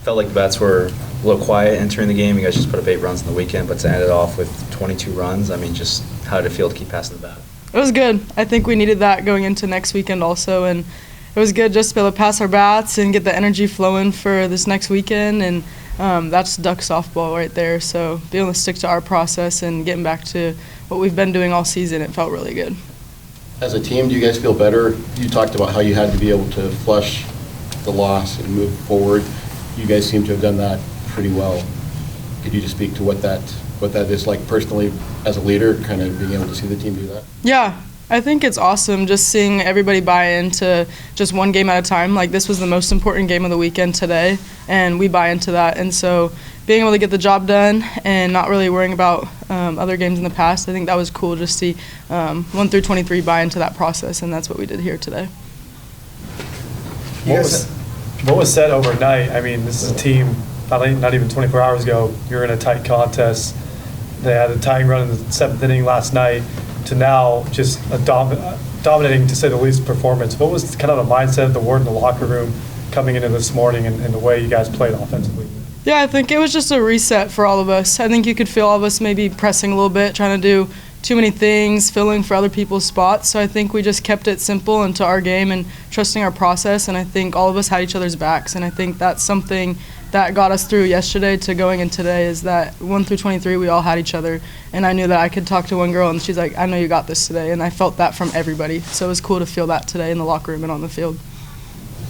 Felt like the bats were a little quiet entering the game. You guys just put up 8 runs in the weekend, but to end it off with 22 runs, I mean, just how did it feel to keep passing the bat? It was good. I think we needed that going into next weekend also, and it was good just to be able to pass our bats and get the energy flowing for this next weekend, and that's Duck softball right there. So being able to stick to our process and getting back to what we've been doing all season, it felt really good. As a team, do you guys feel better? You talked about how you had to be able to flush the loss and move forward. You guys seem to have done that pretty well. Could you just speak to what that is like personally as a leader, kind of being able to see the team do that? Yeah, I think it's awesome just seeing everybody buy into just one game at a time. Like, this was the most important game of the weekend today, and we buy into that. And so being able to get the job done and not really worrying about other games in the past, I think that was cool to see 1 through 23 buy into that process, and that's what we did here today. What was said overnight? I mean, this is a team, not even 24 hours ago, you're in a tight contest. They had a tying run in the 7th inning last night to now just a dominating, to say the least, performance. What was kind of the mindset, the word in the locker room coming into this morning and the way you guys played offensively? Yeah, I think it was just a reset for all of us. I think you could feel all of us maybe pressing a little bit, trying to do too many things, filling for other people's spots. So I think we just kept it simple into our game and trusting our process, and I think all of us had each other's backs, and I think that's something that got us through yesterday to going in today, is that 1 through 23 we all had each other, and I knew that I could talk to one girl and she's like, I know you got this today, and I felt that from everybody. So it was cool to feel that today in the locker room and on the field.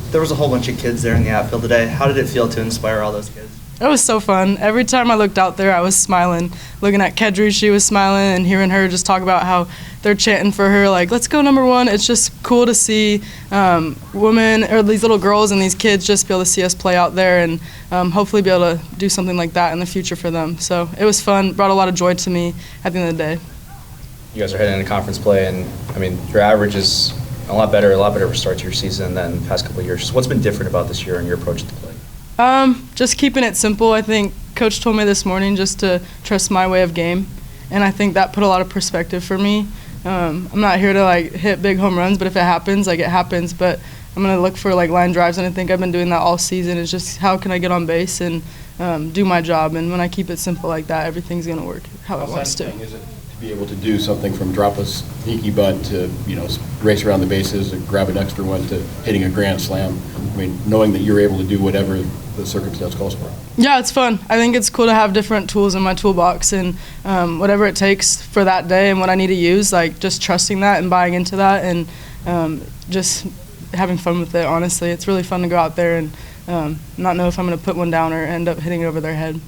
There was a whole bunch of kids there in the outfield today. How did it feel to inspire all those kids? It was so fun. Every time I looked out there, I was smiling. Looking at Kedry, she was smiling, and hearing her just talk about how they're chanting for her, like, let's go #1. It's just cool to see women, or these little girls and these kids, just be able to see us play out there and hopefully be able to do something like that in the future for them. So it was fun, brought a lot of joy to me at the end of the day. You guys are heading into conference play, and, I mean, your average is a lot better start to your season than the past couple of years. So what's been different about this year and your approach to play? Just keeping it simple. I think Coach told me this morning just to trust my way of game, and I think that put a lot of perspective for me. I'm not here to like hit big home runs, but if it happens, like, it happens. But I'm gonna look for like line drives, and I think I've been doing that all season. It's just how can I get on base and do my job, and when I keep it simple like that, everything's gonna work how it wants to. Is it to be able to do something from drop a sneaky bunt to, you know, race around the bases and grab an extra one to hitting a grand slam? I mean, knowing that you're able to do whatever the circumstance calls for. Yeah, it's fun. I think it's cool to have different tools in my toolbox, and whatever it takes for that day and what I need to use, like, just trusting that and buying into that, and just having fun with it, honestly. It's really fun to go out there and not know if I'm going to put one down or end up hitting it over their head.